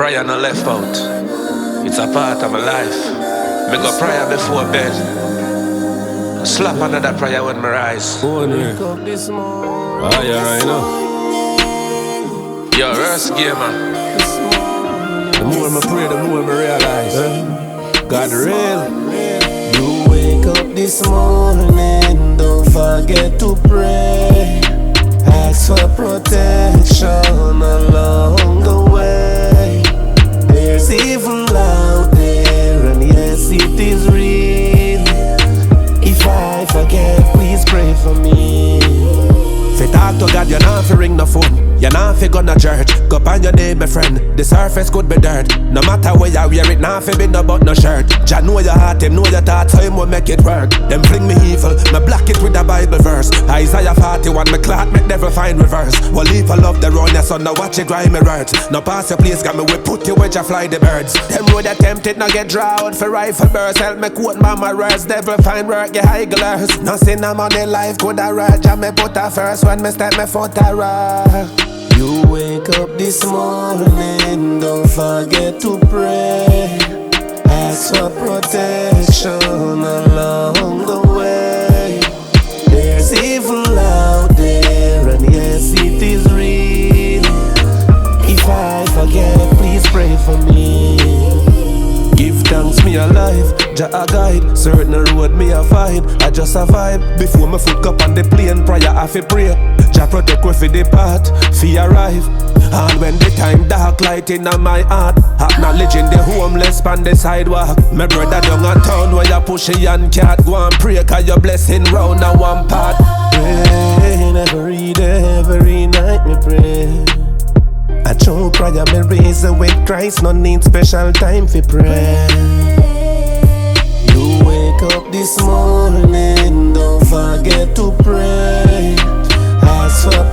Prayer no left out. It's a part of my life. Me go prayer before bed. Slap another prayer when me rise. Wake up this morning. IYARA, you know. Yo, rest gamer. The more I pray, the more I realize God real. You wake up this morning, don't forget to pray. Ask for protection along the way. There's evil out there, and yes, it is real. If I forget, please pray for me. Say talk to God, you not fi ring no phone. You not fi go no church. Go on your name, my friend. The surface could be dirt. No matter where you wear it, not fi be no but no shirt. Jah know your heart, him know your thoughts, so him will make it work. Them fling me evil, me block it with a Bible verse. Isaiah 41, me clot, make devil find reverse. Well, leave a love the run, yes, so now watch it grind me words. Now pass your place, got me we put you where you fly the birds. Them road attempted, now get drought for rifle burst. Help me quote mama words, devil find work, you high glass. Nothing I'm on the life, could I ride, Jah me put her first when me step me foot a rock. You wake up this morning, don't forget to pray. Ask for protection along the way. There's evil out there, and yes, it is real. If I forget, please pray for me. Give thanks, me alive, Jah a guide. Certain road me a find, I just a vibe. Before me foot up on the plane, prayer I fi pray. Jah protect we fi depart, fi arrive. And when the time dark, light in my heart. Acknowledging the homeless on the sidewalk. My brother down a town where you push a young cat. Go and pray, cause your blessing round a one part. Pray every day, every night me pray. I true prayer me raise with Christ, no need special time for pray. You wake up this morning, don't forget to pray. Ask for